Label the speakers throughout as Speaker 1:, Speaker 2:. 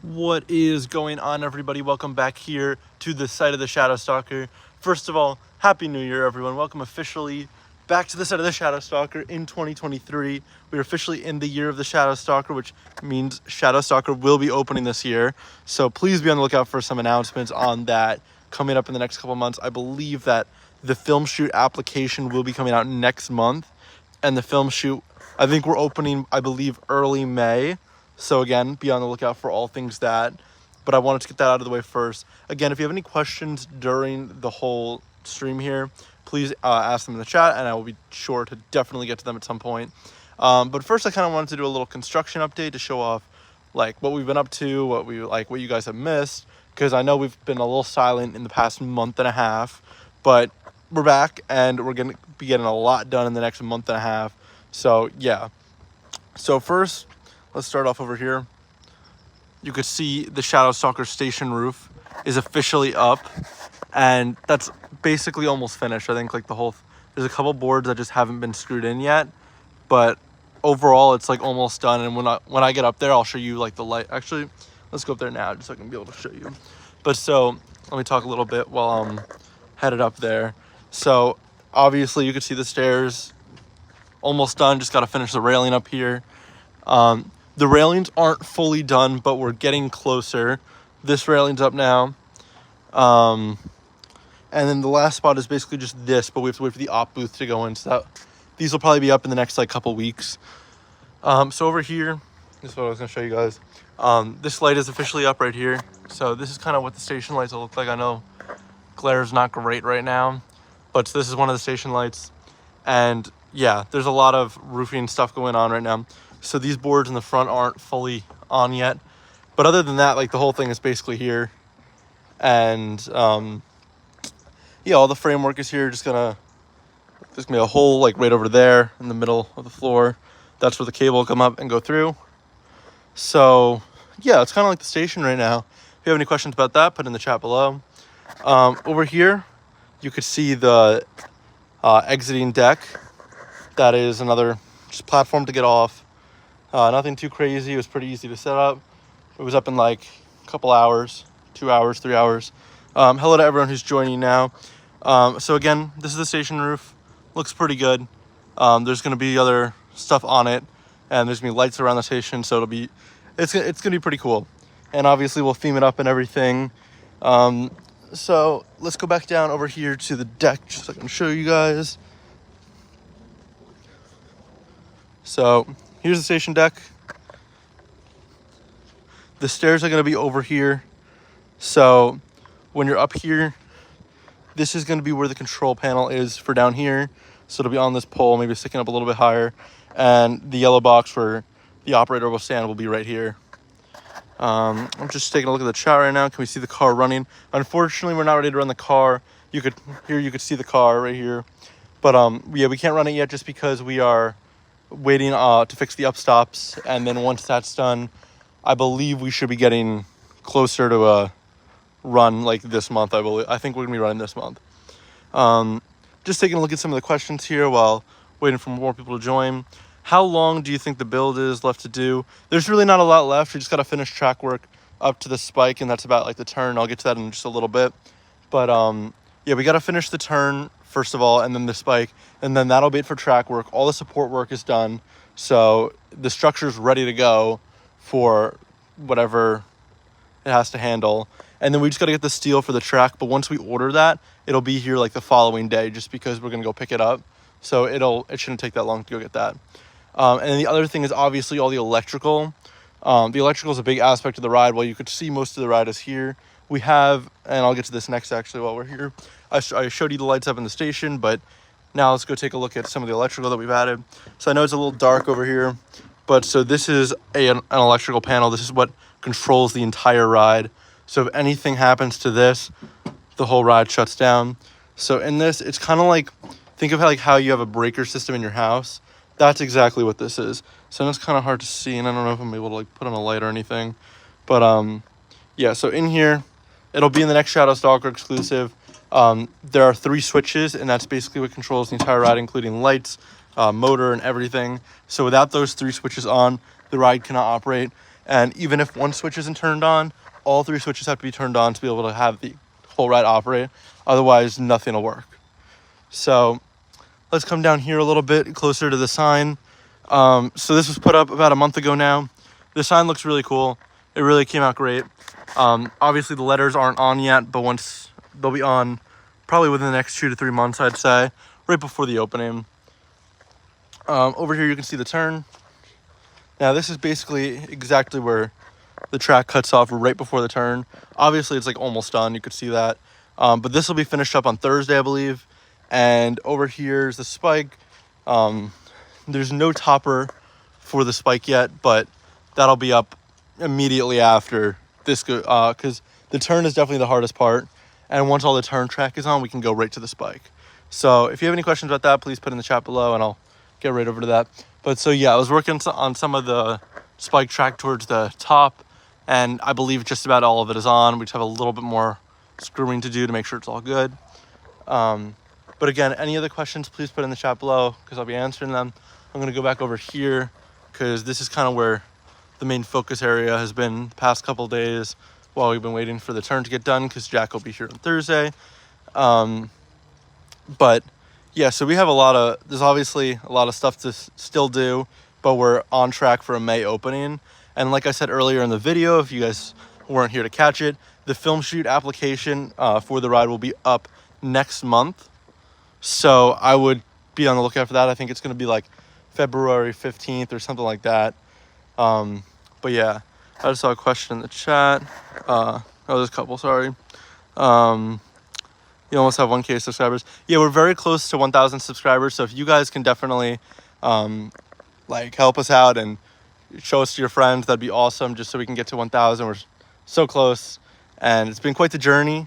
Speaker 1: What is going on, everybody? Welcome back here to the site of the Shadow Stalker. First of all, Happy New Year, everyone. Welcome officially back to the site of the Shadow Stalker in 2023. We're officially in the year of the Shadow Stalker, which means Shadow Stalker will be opening this year. So please be on the lookout for some announcements on that coming up in the next couple months. I believe that the film shoot application will be coming out next month. And the film shoot, I think we're opening, I believe, early May. So again, be on the lookout for all things that. But I wanted to get that out of the way first. Again, if you have any questions during the whole stream here, please ask them in the chat, and I will be sure to definitely get to them at some point. But first, I kind of wanted to do a little construction update to show off like what we've been up to, what you guys have missed, because I know we've been a little silent in the past month and a half, but we're back and we're gonna be getting a lot done in the next month and a half. So yeah. So first, let's start off over here. You could see the Shadow Stalker station roof is officially up, and that's basically almost finished. I think like there's a couple boards that just haven't been screwed in yet, but overall it's like almost done. And when I get up there, I'll show you like the light. Actually, let's go up there now just so I can be able to show you. But so let me talk a little bit while I'm headed up there. So obviously you can see the stairs almost done. Just got to finish the railing up here. The railings aren't fully done, but we're getting closer. This railing's up now. And then the last spot is basically just this, but we have to wait for the op booth to go in. So these will probably be up in the next like couple weeks. So over here, this is what I was gonna show you guys. This light is officially up right here. So this is kind of what the station lights will look like. I know glare is not great right now, but this is one of the station lights. And yeah, there's a lot of roofing stuff going on right now. So these boards in the front aren't fully on yet. But other than that, like the whole thing is basically here. And yeah, all the framework is here. There's gonna be a hole like right over there in the middle of the floor. That's where the cable will come up and go through. So yeah, it's kind of like the station right now. If you have any questions about that, put in the chat below. Over here, you could see the exiting deck. That is another just platform to get off. Nothing too crazy. It was pretty easy to set up. It was up in like a couple hours, 2 hours, 3 hours. Hello to everyone who's joining now. So again, this is the station roof. Looks pretty good. There's going to be other stuff on it, and there's going to be lights around the station, so it's going to be pretty cool. And obviously we'll theme it up and everything. So let's go back down over here to the deck just so I can show you guys. So here's the station deck. The stairs are going to be over here. So when you're up here, this is going to be where the control panel is for down here. So it'll be on this pole, maybe sticking up a little bit higher. And the yellow box where the operator will stand will be right here. I'm just taking a look at the chat right now. Can we see the car running? Unfortunately, we're not ready to run the car. You could see the car right here. But yeah, we can't run it yet just because we are waiting to fix the upstops, and then once that's done, I believe we should be getting closer to a run like this month. I think we're gonna be running this month. Just taking a look at some of the questions here while waiting for more people to join. How long do you think the build is left to do? There's really not a lot left. We just got to finish track work up to the spike, and that's about like the turn. I'll get to that in just a little bit. But yeah, we got to finish the turn first of all, and then the spike, and then that'll be it for track work. All the support work is done, so the structure's ready to go for whatever it has to handle. And then we just got to get the steel for the track, but once we order that, it'll be here like the following day, just because we're gonna go pick it up. So it shouldn't take that long to go get that. And then the other thing is obviously all the electrical. The electrical is a big aspect of the ride. Well, you could see most of the ride is here. We have, and I'll get to this next actually while we're here. I showed you the lights up in the station, but now let's go take a look at some of the electrical that we've added. So I know it's a little dark over here, but so this is an electrical panel. This is what controls the entire ride. So if anything happens to this, the whole ride shuts down. So in this, it's kind of like, think of how you have a breaker system in your house. That's exactly what this is. So it's kind of hard to see, and I don't know if I'm able to like put on a light or anything. But yeah, so in here, it'll be in the next Shadow Stalker exclusive. There are 3 switches, and that's basically what controls the entire ride, including lights, motor, and everything. So without those 3 switches on, the ride cannot operate. And even if one switch isn't turned on, all 3 switches have to be turned on to be able to have the whole ride operate. Otherwise, nothing will work. So let's come down here a little bit closer to the sign. So this was put up about a month ago now. The sign looks really cool. It really came out great. Obviously the letters aren't on yet, but once they'll be on probably within the next 2 to 3 months, I'd say, right before the opening. Over here you can see the turn. Now this is basically exactly where the track cuts off right before the turn. Obviously it's like almost done, you could see that. But this will be finished up on Thursday, I believe. And over here is the spike. There's no topper for the spike yet, but that'll be up immediately after this, because the turn is definitely the hardest part. And once all the turn track is on, we can go right to the spike. So if you have any questions about that, please put in the chat below and I'll get right over to that. But so yeah, I was working on some of the spike track towards the top, and I believe just about all of it is on. We just have a little bit more screwing to do to make sure it's all good. But again, any other questions, please put in the chat below because I'll be answering them. I'm going to go back over here because this is kind of where the main focus area has been the past couple days while we've been waiting for the turn to get done because Jack will be here on Thursday. But yeah, so we have there's obviously a lot of stuff to still do, but we're on track for a May opening. And like I said earlier in the video, if you guys weren't here to catch it, the film shoot application for the ride will be up next month. So I would be on the lookout for that. I think it's going to be like February 15th or something like that. But yeah, I just saw a question in the chat. There's a couple, sorry. You almost have 1K subscribers. Yeah, we're very close to 1,000 subscribers. So if you guys can definitely help us out and show us to your friends, that'd be awesome. Just so we can get to 1,000. We're so close, and it's been quite the journey.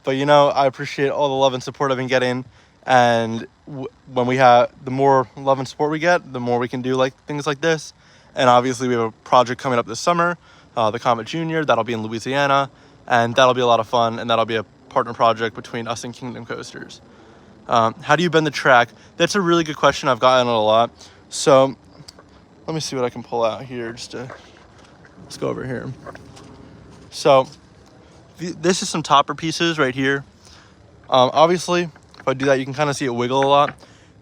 Speaker 1: But I appreciate all the love and support I've been getting. And when the more love and support we get, the more we can do things like this. And obviously we have a project coming up this summer, the Comet Junior. That'll be in Louisiana, and that'll be a lot of fun. And that'll be a partner project between us and Kingdom Coasters. How do you bend the track? That's a really good question. I've gotten it a lot. So let me see what I can pull out here. Let's go over here. So this is some topper pieces right here. Obviously, if I do that, you can kind of see it wiggle a lot.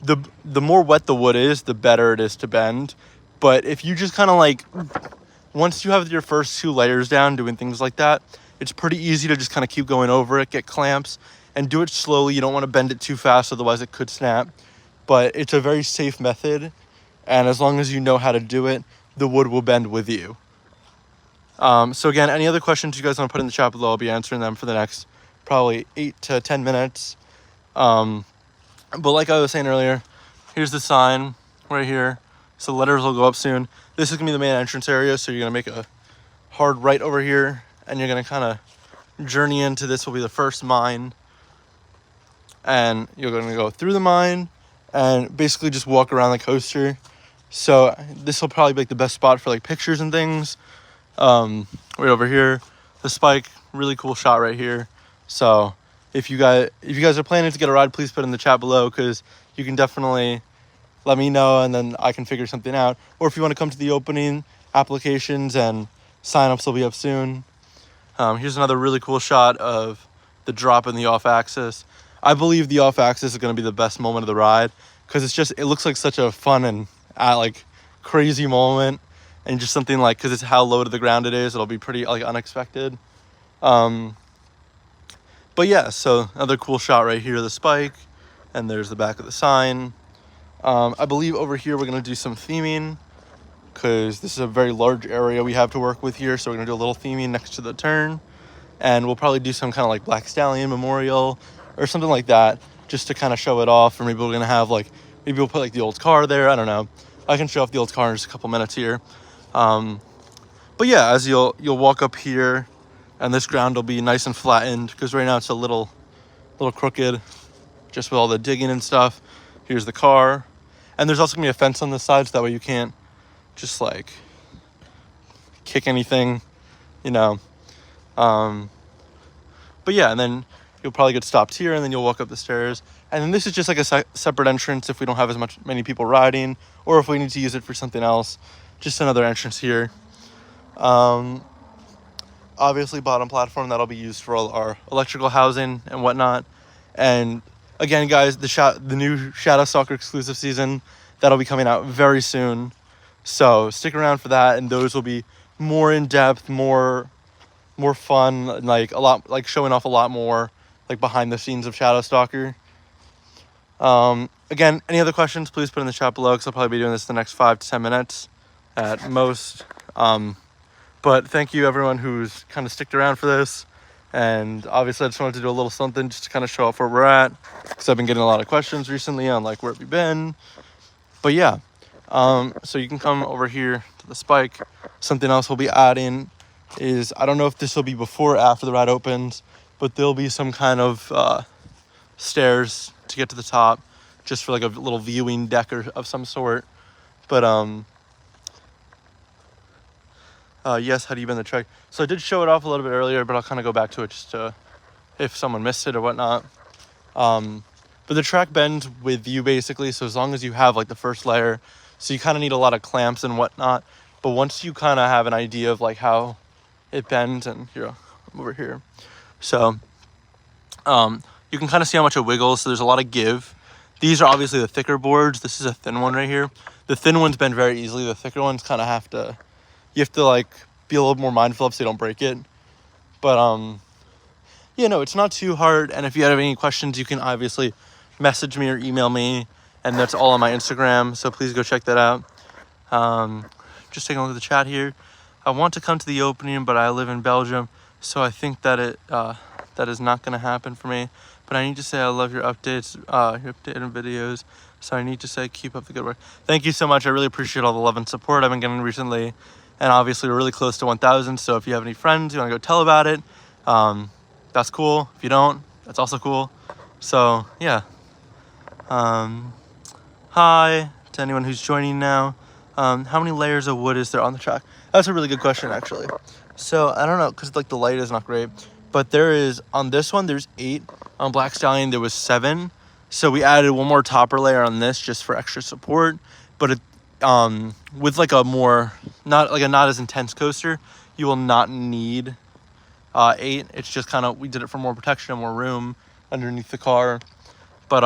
Speaker 1: The more wet the wood is, the better it is to bend. But if you just kind of once you have your first 2 layers down doing things like that, it's pretty easy to just kind of keep going over it, get clamps, and do it slowly. You don't want to bend it too fast, otherwise it could snap. But it's a very safe method, and as long as you know how to do it, the wood will bend with you. So again, any other questions you guys want to put in the chat below, I'll be answering them for the next probably 8 to 10 minutes. But like I was saying earlier, here's the sign right here. So the letters will go up soon. This is going to be the main entrance area, so you're going to make a hard right over here, and you're going to kind of journey into this will be the first mine. And you're going to go through the mine and basically just walk around the coaster. So this will probably be the best spot for pictures and things. Right over here, the spike, really cool shot right here. So if you guys are planning to get a ride, please put in the chat below, because you can definitely let me know and then I can figure something out. Or if you want to come to the opening, applications and signups will be up soon. Here's another really cool shot of the drop in the off axis. I believe the off axis is going to be the best moment of the ride, because it looks like such a fun and crazy moment. And just something because it's how low to the ground it is, it'll be pretty unexpected. But yeah, so another cool shot right here, the spike, and there's the back of the sign. I believe over here we're going to do some theming, because this is a very large area we have to work with here. So we're going to do a little theming next to the turn, and we'll probably do some kind of Black Stallion memorial or something like that, just to kind of show it off. Or maybe we're going to have maybe we'll put the old car there. I don't know. I can show off the old car in just a couple minutes here. But yeah, as you'll walk up here, and this ground will be nice and flattened, because right now it's a little crooked, just with all the digging and stuff. Here's the car, and there's also gonna be a fence on the side, so that way you can't just kick anything, But yeah, and then you'll probably get stopped here, and then you'll walk up the stairs, and then this is just a separate entrance if we don't have many people riding, or if we need to use it for something else. Just another entrance here. Obviously bottom platform that'll be used for all our electrical housing and whatnot. And again, guys, the new Shadow Stalker exclusive season, that'll be coming out very soon. So stick around for that, and those will be more in depth, more fun, like a lot, like showing off a lot more, like behind the scenes of Shadow Stalker. Again, any other questions, please put in the chat below, because I'll probably be doing this the next 5 to 10 minutes at most. But thank you everyone who's kind of sticked around for this. And obviously I just wanted to do a little something just to kind of show off where we're at, because I've been getting a lot of questions recently on like where have you been. But yeah, so you can come over here to the spike. Something else we'll be adding is, I don't know if this will be before or after the ride opens, but there'll be some kind of stairs to get to the top, just for like a little viewing deck or of some sort. But yes, how do you been the trek? So I did show it off a little bit earlier, but I'll kind of go back to it just to, if someone missed it or whatnot. But the track bends with you basically, so as long as you have like the first layer, so you kind of need a lot of clamps and whatnot. But once you kind of have an idea of like how it bends, and here, I'm over here. So you can kind of see how much it wiggles, so there's a lot of give. These are obviously the thicker boards. This is a thin one right here. The thin ones bend very easily. The thicker ones kind of you have to like be a little more mindful of so you don't break it. But yeah, no, it's not too hard. And if you have any questions, you can obviously message me or email me, and that's all on my Instagram, so please go check that out. Just taking a look at the chat here. I want to come to the opening, but I live in Belgium, so I think that that is not going to happen for me. But I need to say I love your updates, your updated videos. So I need to say keep up the good work. Thank you so much. I really appreciate all the love and support I've been getting recently. And obviously we're really close to 1,000. So if you have any friends you want to go tell about it, that's cool. If you don't, that's also cool. So yeah. Hi to anyone who's joining now. How many layers of wood is there on the track? That's a really good question, actually. So I don't know, because like the light is not great. But there is, on this one, there's 8. On Black Stallion, there was 7. So we added one more topper layer on this just for extra support. But it, with like a more, not as intense coaster, you will not need 8. It's just kind of, we did it for more protection and more room underneath the car. But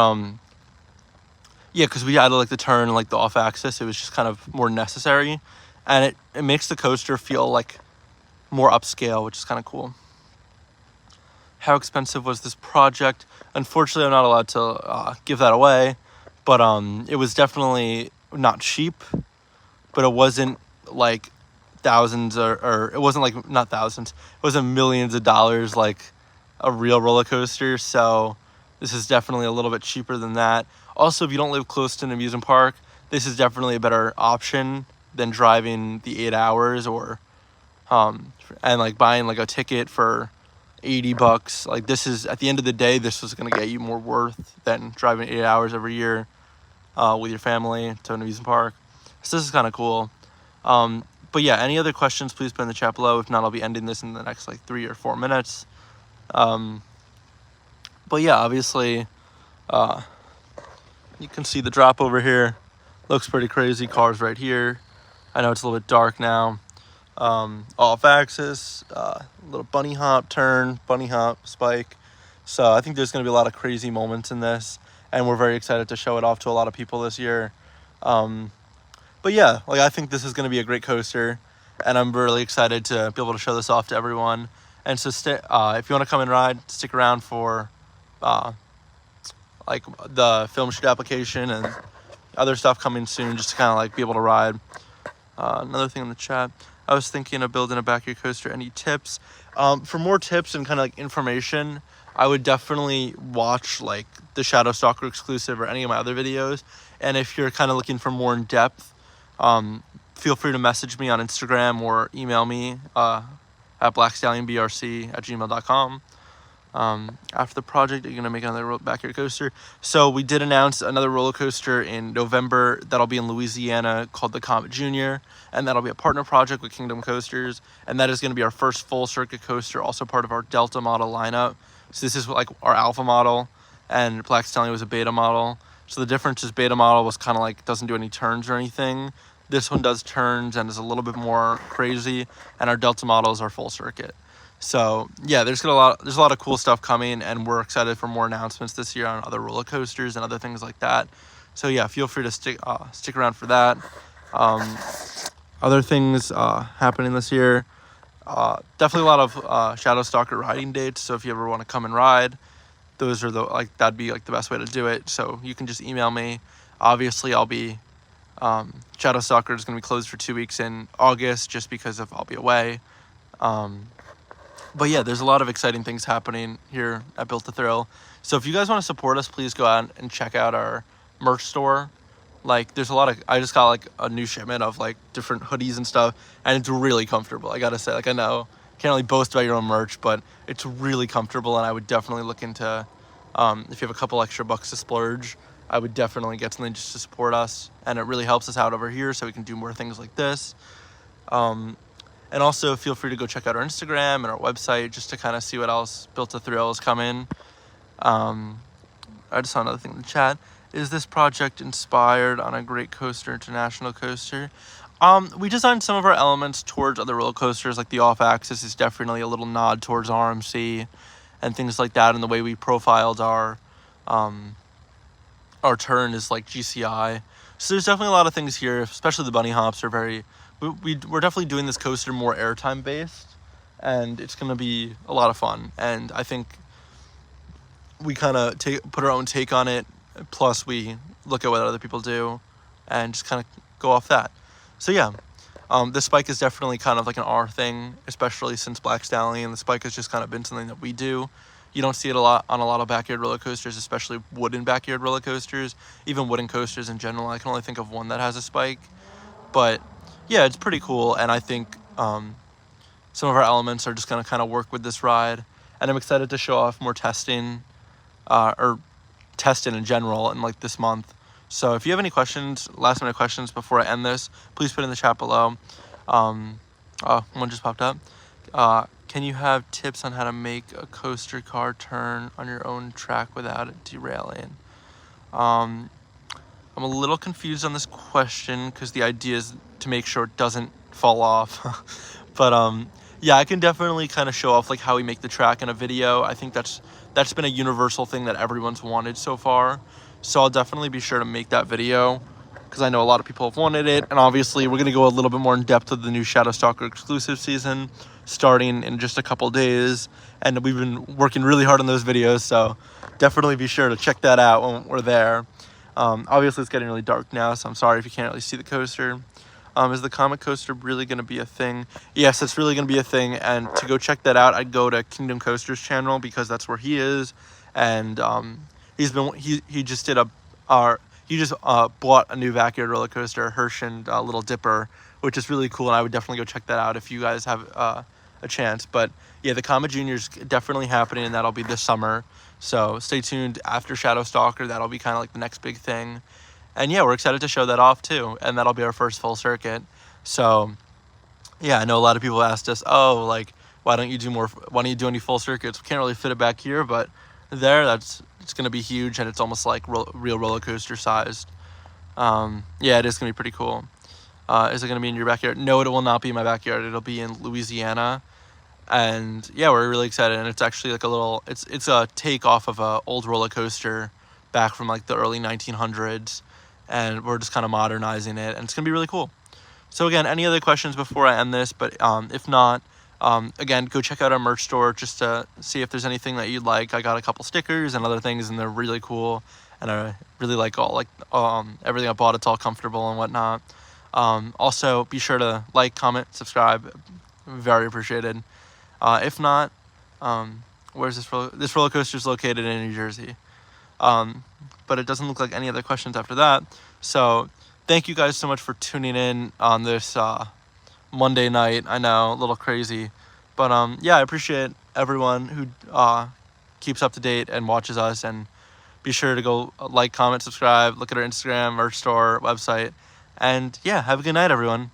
Speaker 1: yeah, because we added like the turn and like the off axis, it was just kind of more necessary. And it makes the coaster feel like more upscale, which is kind of cool. How expensive was this project? Unfortunately, I'm not allowed to give that away, but it was definitely not cheap, but it wasn't like thousands or it wasn't like, not thousands, it wasn't millions of dollars like a real roller coaster. So this is definitely a little bit cheaper than that. Also, if you don't live close to an amusement park, this is definitely a better option than driving the 8 hours or and like buying like a ticket for $80. Like, this is, at the end of the day, this was going to get you more worth than driving 8 hours every year with your family to an amusement park. So this is kind of cool. But yeah, any other questions, please put in the chat below. If not, I'll be ending this in the next like 3 or 4 minutes. But yeah, obviously you can see the drop over here. Looks pretty crazy. Cars right here. I know it's a little bit dark now. Off axis, little bunny hop turn, bunny hop spike. So I think there's going to be a lot of crazy moments in this, and we're very excited to show it off to a lot of people this year. But yeah, like, I think this is going to be a great coaster, and I'm really excited to be able to show this off to everyone. And so if you want to come and ride, stick around for like the film shoot application and other stuff coming soon, just to kind of like be able to ride. Another thing in the chat, I was thinking of building a backyard coaster. Any tips? For more tips and kind of like information, I would definitely watch like the Shadow Stalker exclusive or any of my other videos. And if you're kind of looking for more in depth, feel free to message me on Instagram or email me at blackstallionbrc@gmail.com. After the project, you're going to make another backyard coaster. So we did announce another roller coaster in November that'll be in Louisiana called the Comet Junior, and that'll be a partner project with Kingdom Coasters, and that is going to be our first full circuit coaster, also part of our Delta model lineup. So this is like our alpha model, and Black Stallion was a beta model. So the difference is beta model was kind of like, doesn't do any turns or anything. This one does turns and is a little bit more crazy, and our Delta models are full circuit. So yeah, there's a lot of cool stuff coming, and we're excited for more announcements this year on other roller coasters and other things like that. So yeah, feel free to stick around for that. Other things happening this year, definitely a lot of Shadow Stalker riding dates. So if you ever want to come and ride, those are that'd be like the best way to do it. So you can just email me. Obviously, I'll be Shadow Stalker is going to be closed for 2 weeks in August just because I'll be away. But yeah, there's a lot of exciting things happening here at Built to Thrill. So if you guys want to support us, please go out and check out our merch store. Like, there's a lot of, I just got like a new shipment of like different hoodies and stuff, and it's really comfortable. I gotta say, like, I know can't really boast about your own merch, but it's really comfortable, and I would definitely look into, if you have a couple extra bucks to splurge, I would definitely get something just to support us, and it really helps us out over here so we can do more things like this. And also feel free to go check out our Instagram and our website just to kind of see what else Built to Thrill is coming. I just saw another thing in the chat. Is this project inspired on a Great Coaster International coaster? We designed some of our elements towards other roller coasters, like the off-axis is definitely a little nod towards RMC and things like that, and the way we profiled our turn is like GCI. So there's definitely a lot of things here, especially the bunny hops are very... We're definitely doing this coaster more airtime based, and it's going to be a lot of fun. And I think we kind of put our own take on it, plus we look at what other people do and just kind of go off that. So yeah, the spike is definitely kind of like an R thing, especially since Black Stallion. The spike has just kind of been something that we do. You don't see it a lot on a lot of backyard roller coasters, especially wooden backyard roller coasters, even wooden coasters in general. I can only think of one that has a spike, but yeah, it's pretty cool, and I think some of our elements are just going to kind of work with this ride, and I'm excited to show off more testing, or testing in general in like this month. So if you have any questions, last minute questions before I end this, please put in the chat below. One just popped up. Can you have tips on how to make a coaster car turn on your own track without it derailing? I'm a little confused on this question because the idea is to make sure it doesn't fall off. But yeah, I can definitely kind of show off like how we make the track in a video. I think that's been a universal thing that everyone's wanted so far. So I'll definitely be sure to make that video because I know a lot of people have wanted it. And obviously we're going to go a little bit more in depth with the new Shadow Stalker exclusive season starting in just a couple days. And we've been working really hard on those videos. So definitely be sure to check that out when we're there. Obviously it's getting really dark now, so I'm sorry if you can't really see the coaster. Is the comic coaster really going to be a thing? Yes, it's really going to be a thing, and to go check that out, I'd go to Kingdom Coaster's channel because that's where he is, and he just bought a new backyard roller coaster, Hirsch and Little Dipper, which is really cool, and I would definitely go check that out if you guys have a chance. But yeah, the Comet Junior's definitely happening, and that'll be this summer. So stay tuned after Shadow Stalker. That'll be kind of like the next big thing. And yeah, we're excited to show that off too. And that'll be our first full circuit. So yeah, I know a lot of people asked us, oh, like, why don't you do any full circuits? We can't really fit it back here, but it's going to be huge, and it's almost like real roller coaster sized. Yeah, it is going to be pretty cool. Is it going to be in your backyard? No, it will not be in my backyard. It'll be in Louisiana. And yeah, we're really excited, and it's actually like it's a take off of a old roller coaster back from like the early 1900s, and we're just kind of modernizing it, and it's gonna be really cool. So again, any other questions before I end this? But if not, again, go check out our merch store just to see if there's anything that you'd like. I got a couple stickers and other things, and they're really cool, and I really like everything I bought. It's all comfortable and whatnot. Also, be sure to like, comment, subscribe. Very appreciated. If not, where's this roller coaster is located in New Jersey. But it doesn't look like any other questions after that. So thank you guys so much for tuning in on this Monday night. I know, a little crazy. But yeah, I appreciate everyone who keeps up to date and watches us. And be sure to go like, comment, subscribe, look at our Instagram, merch store, website. And yeah, have a good night, everyone.